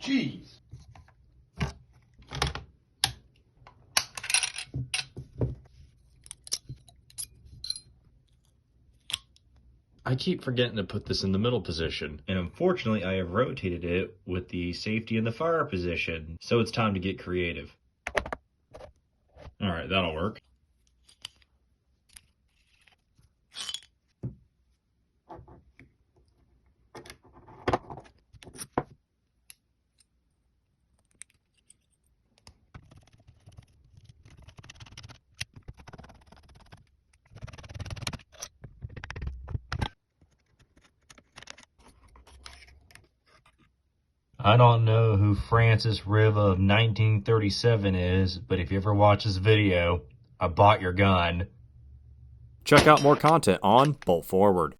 Jeez. I keep forgetting to put this in the middle position, and unfortunately I have rotated it with the safety in the fire position, so it's time to get creative. Alright, that'll work. I don't know who Francis Riva of 1937 is, but if you ever watch this video, I bought your gun. Check out more content on Bolt Forward.